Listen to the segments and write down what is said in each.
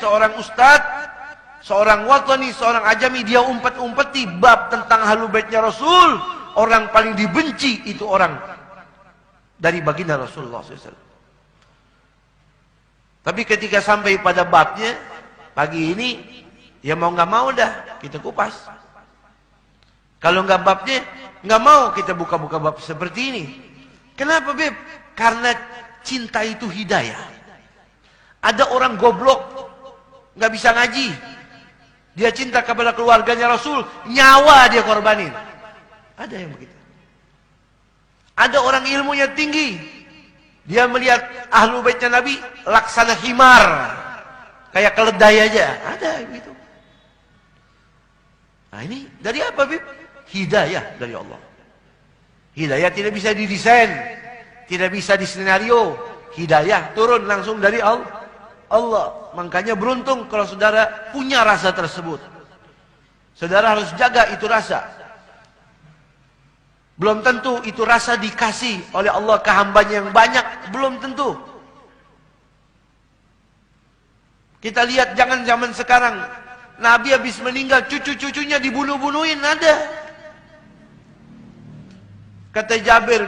seorang ustadz, seorang watani, seorang ajami, dia umpet-umpeti bab tentang Ahlul Baitnya Rasul. Orang paling dibenci itu orang dari baginda Rasulullah SAW. Tapi ketika sampai pada babnya, pagi ini, ya mau nggak mau dah kita kupas. Kalau nggak babnya, nggak mau kita buka-buka bab seperti ini. Kenapa, Beb? Karena cinta itu hidayah. Ada orang goblok, nggak bisa ngaji. Dia cinta kepada keluarganya Rasul, nyawa dia korbanin. Ada yang begitu. Ada orang ilmunya tinggi, dia melihat Ahlul Baitnya Nabi laksana himar, kayak keledai aja. Ada yang begitu. Nah ini dari apa, Bib? Hidayah dari Allah. Hidayah tidak bisa didesain, tidak bisa disenario. Hidayah turun langsung dari Allah. Makanya beruntung kalau saudara punya rasa tersebut. Saudara harus jaga itu rasa. Belum tentu itu rasa dikasih oleh Allah ke hambanya yang banyak. Belum tentu. Kita lihat jangan zaman sekarang. Nabi habis meninggal, cucu-cucunya dibunuh-bunuhin. Ada. Kata Jabir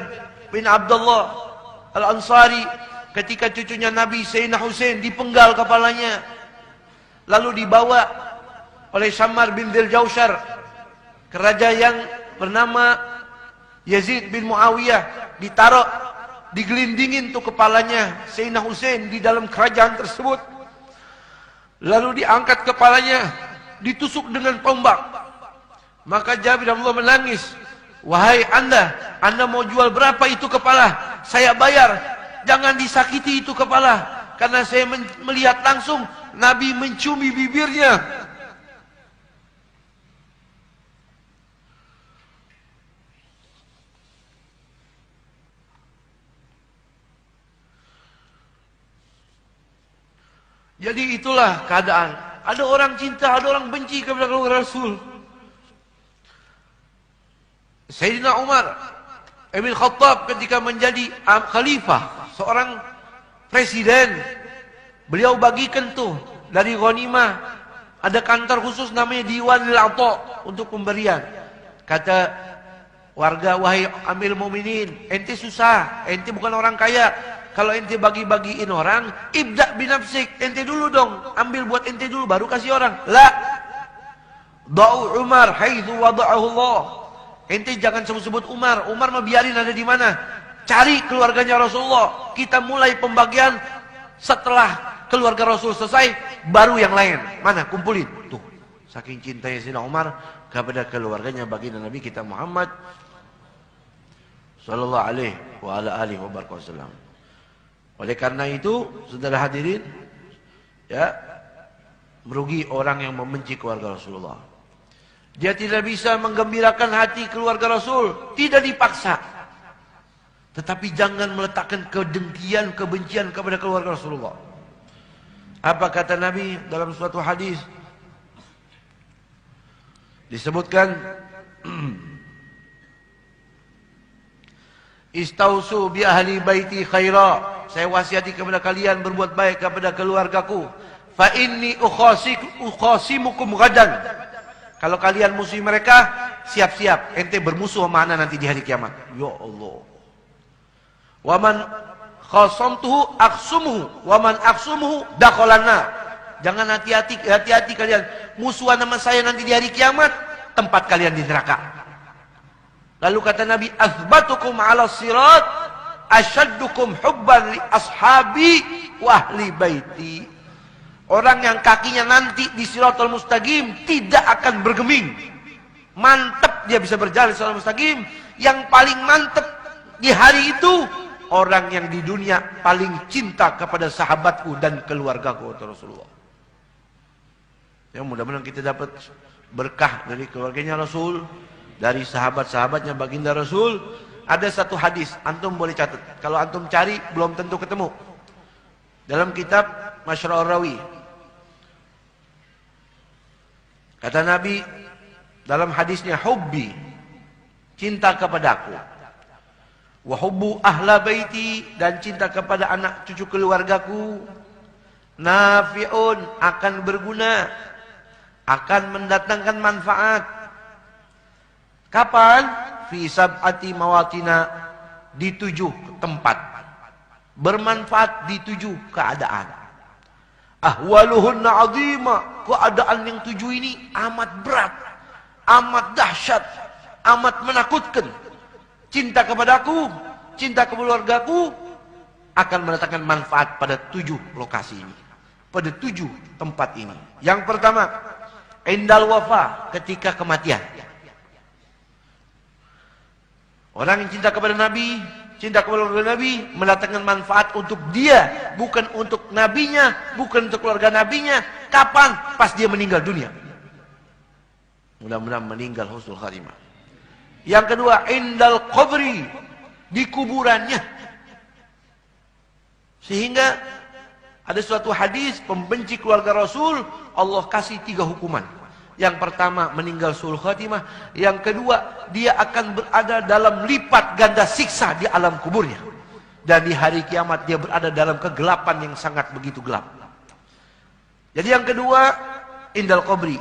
bin Abdullah Al-Ansari, ketika cucunya Nabi Sayyidina Husain dipenggal kepalanya, lalu dibawa oleh Syammar bin Dzil Jausyar ke raja yang bernama Yazid bin Muawiyah, ditaruh, digelindingin tuh kepalanya Sayyidina Husain di dalam kerajaan tersebut. Lalu diangkat kepalanya, ditusuk dengan tombak. Maka Jabir bin Abdullah menangis, "Wahai Anda mau jual berapa itu kepala? Saya bayar. Jangan disakiti itu kepala, karena saya melihat langsung Nabi mencumi bibirnya." Jadi itulah keadaan. Ada orang cinta, ada orang benci kepada keluarga Rasul. Sayyidina Umar Ibn Khattab ketika menjadi khalifah, seorang presiden, beliau bagikan tuh dari ghanimah, ada kantor khusus namanya Diwan Al-Ata untuk pemberian. Kata warga, "Wahai Amir Mukminin, ente susah, ente bukan orang kaya. Kalau ente bagi-bagiin orang, ibda binafsik, ente dulu dong, ambil buat ente dulu, baru kasih orang." La, da'u Umar haitsu wada'ahu Allah. Ente jangan sebut-sebut Umar. Umar mah biarin ada di mana. Cari keluarganya Rasulullah. Kita mulai pembagian setelah keluarga Rasul selesai, baru yang lain. Mana? Kumpulin. Tuh, saking cintanya Sayyidina Umar kepada keluarganya baginda Nabi kita Muhammad sallallahu alaihi wa ala alihi wa wasallam. Oleh karena itu, saudara hadirin, ya, merugi orang yang membenci keluarga Rasulullah. Dia tidak bisa menggembirakan hati keluarga Rasul, tidak dipaksa. Tetapi jangan meletakkan kedengkian, kebencian kepada keluarga Rasulullah. Apa kata Nabi dalam suatu hadis? Disebutkan, "Istausu bi ahli baiti khaira." Saya wasiati kepada kalian berbuat baik kepada keluargaku. "Fa inni ukhasimukum ghadan." Kalau kalian musuhi mereka, siap-siap ente bermusuh sama ana nanti di hari kiamat. Ya Allah. "Wa man khasamtuhu aksumuhu, wa man aksumuhu dakhalanna." Jangan hati-hati kalian musuhan sama saya nanti di hari kiamat, tempat kalian di neraka. Lalu kata Nabi, "Azbatukum 'ala sirat asyaddukum hubban li ashabi wa ahli baiti." Orang yang kakinya nanti di Siratul Mustaqim tidak akan bergeming. Mantep dia bisa berjalan di Siratul Mustaqim. Yang paling mantep di hari itu, orang yang di dunia paling cinta kepada sahabatku dan keluargaku, kata Rasulullah. Ya, mudah-mudahan kita dapat berkah dari keluarganya Rasul, dari sahabat-sahabatnya baginda Rasul. Ada satu hadis, antum boleh catat. Kalau antum cari, belum tentu ketemu. Dalam kitab Masyra'ur Rawi. Kata Nabi dalam hadisnya, "Hubbi, cinta kepadaku. Wa hubbu ahla baiti, dan cinta kepada anak cucu keluargaku. nafi'un, akan berguna, akan mendatangkan manfaat. Kapan? Fi sab'ati mawatina, di 7 tempat. Bermanfaat di 7 keadaan. Ahwaluhunna azima, keadaan yang 7 ini amat berat, amat dahsyat, amat menakutkan. Cinta kepadaku, cinta keluargaku akan mendatangkan manfaat pada 7 lokasi ini, pada 7 tempat ini. Yang pertama, indal wafa, ketika kematian. Orang yang cinta kepada Nabi, cinta kepada keluarga Nabi, mendatangkan manfaat untuk dia, bukan untuk nabinya, bukan untuk keluarga nabinya. Kapan? Pas dia meninggal dunia. Mudah-mudahan meninggal husnul khatimah. Yang kedua, indal qabri, di kuburannya. Sehingga ada suatu hadis, pembenci keluarga Rasul, Allah kasih 3 hukuman. Yang pertama, meninggal husnul khatimah. Yang kedua, dia akan berada dalam lipat ganda siksa di alam kuburnya. Dan di hari kiamat dia berada dalam kegelapan yang sangat begitu gelap. Jadi yang kedua, indal qabri,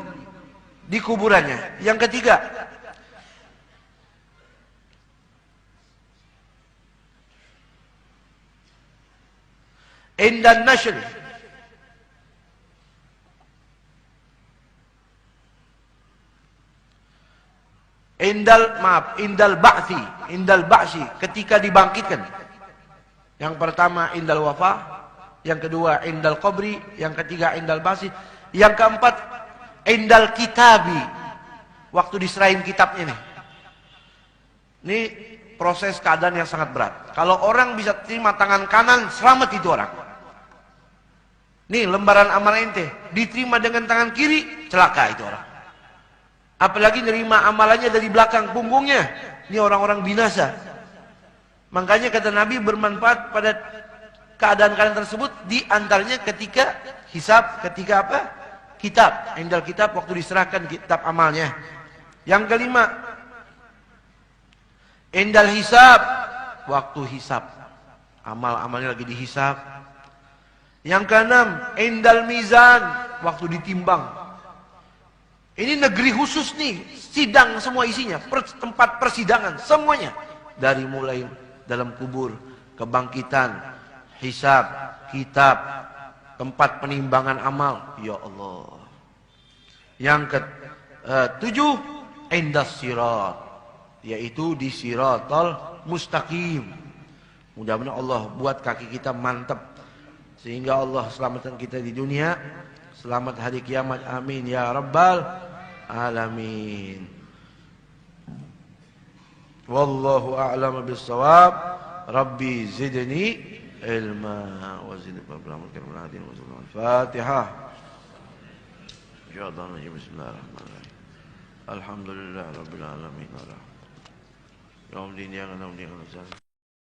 di kuburannya. Yang ketiga, indan nashr, indal ba'si, ketika dibangkitkan. Yang pertama indal wafa, yang kedua indal qabri, yang ketiga indal ba'si, yang keempat indal kitabi, waktu diserahin kitabnya nih. Ini proses keadaan yang sangat berat. Kalau orang bisa terima tangan kanan, selamat itu orang. Nih lembaran amal ente diterima dengan tangan kiri, celaka itu orang. Apalagi nerima amalannya dari belakang punggungnya, ini orang-orang binasa. Makanya kata Nabi, bermanfaat pada keadaan-keadaan tersebut, di antaranya ketika hisab, ketika apa? Kitab, indal kitab, waktu diserahkan kitab amalnya. Yang kelima, indal hisab, waktu hisab, amal-amalnya lagi dihisab. Yang keenam, indal mizan, waktu ditimbang. Ini negeri khusus nih, sidang semua isinya, tempat persidangan semuanya. Dari mulai dalam kubur, kebangkitan, hisab, kitab, tempat penimbangan amal. Ya Allah. Yang ke-7, indas sirat, yaitu di siratal mustaqim. Mudah-mudahan Allah buat kaki kita mantap, sehingga Allah selamatkan kita di dunia, selamat hari kiamat. Amin ya rabbal alamin. Wallahu a'lam bis-shawab. Rabbi zidni ilma wa zidni fadlan. Fatihah. Bismillahirrahmanirrahim. Alhamdulillah rabbil alamin. Yawm din ya